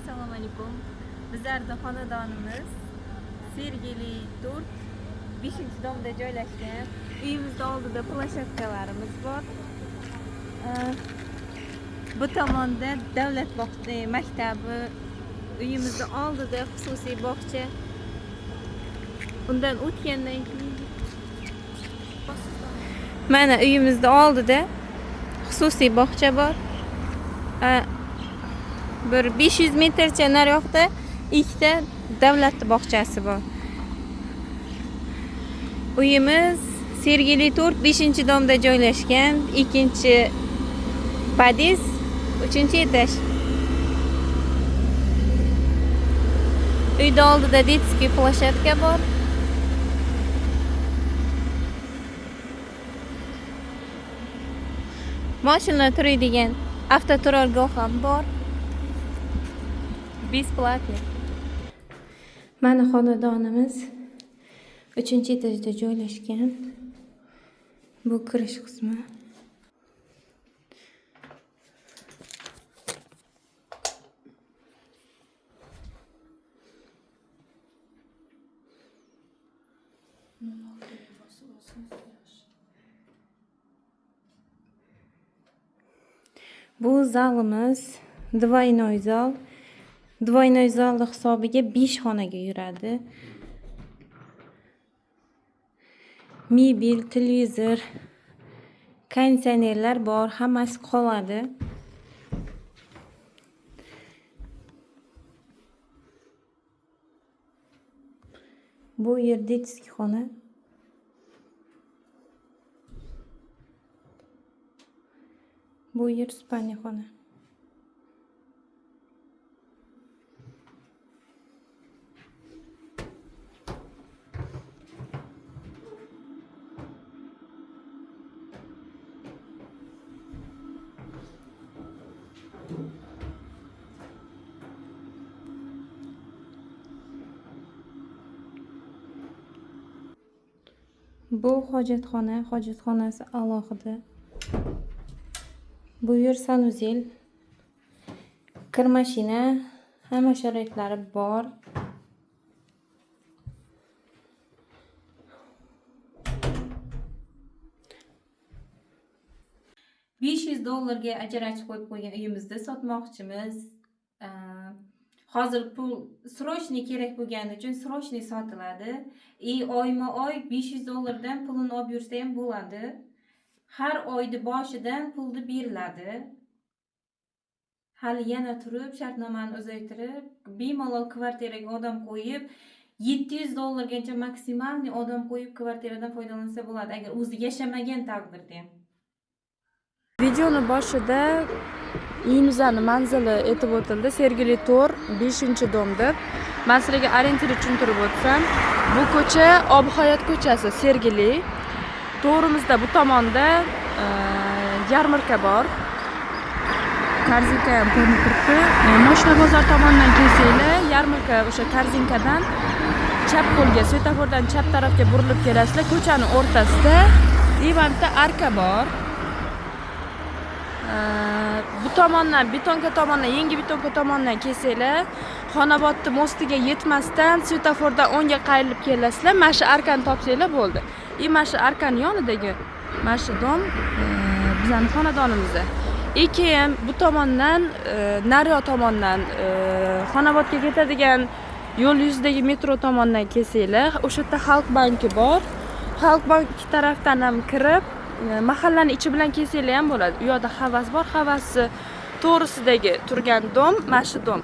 Assalomu alaykum. Bizlarda xonadonimiz Sergeli 4 5-domda joylashgan. Uyimizda oldida plashatkalarimiz bor. Bu tomonda davlat maktabi, uyimizda oldida xususiy bog'cha. Undan o'tgandan keyin mana uyimizda oldida xususiy bog'cha bor. Bir 500 metrcha nariyoqda ikkita davlat bog'chasi bor. Uyimiz Sergeli 4 5-domda joylashgan, 2-podez, 3-etaj. Uyda oldida detskiy plashatka bor. Mashina turadigan avtoturargoh ham bor. Besplatniy. Mana xonadonimiz 3-etajda joylashgan. Bu kirish qismi. Bu zalimiz двойной zal. Двойной zalni hisobiga 5 xonaga yuradi. Mebel, televizor, konditsionerlar bor, hammasi qoladi. Bu yer detskiy xona. Bu yer spalniy xona. Bu hojatxona, hojatxonasi alohida. Bu yer sanuzel, kir mashina, hamma sharoitlari bor. $500 ajratib qo'yib qo'ygan uyimizda sotmoqchimiz. Hozir pul srochniy kerak bo'lgani uchun srochniy sotiladi. Oyma-oy $500 dan pulini olib yursa ham bo'ladi. Har oyni boshidan pulni beriladi. Hali yana turib, shartnomani uzaytirib, bemalol kvartiraga odam qo'yib, $700 gacha maksimalniy odam qo'yib kvartiradan foydalansa bo'ladi, agar o'zi yashamagan taqdirda ham. Videoni boshida uyimizning manzili aytib o'tildi. Sergeli 4 5-domda. Men sizlarga orientir tushuntirib o'tsam, bu ko'cha Obihayot ko'chasi, Sergeli. To'g'rimizda bu tomonda yarmarka bor. Korzinka ham ko'rinib turibdi. Moshina bozor tomonidan kelsanglar, yarmarka o'sha korzinkadan chap qo'lga, svetofordan chap tarafga burilib kelasizlar. Ko'chaning o'rtasida bitta arka bor. Bu tomondan, betonka tomondan, yangi betonka tomondan kelsanglar, Xonobodning mostiga yetmasdan svetofordan o'ngga qayrilib kelasizlar. Mana shu arkani topsanglar bo'ldi. Mana shu arkaning yonidagi mana shu dom bizning xonadonimizda. Keyin bu tomondan, Naryo tomondan Xonobodga ketadigan yo'l yuzidagi metro tomondan kelsanglar, o'sha yerda Xalq banki bor. Xalq banki tarafdan ham kirib, mahallaning ichi bilan kelsanglar ham bo'ladi. U yoqda havas bor, havasni to'g'risidagi turgan dom, mana shu dom.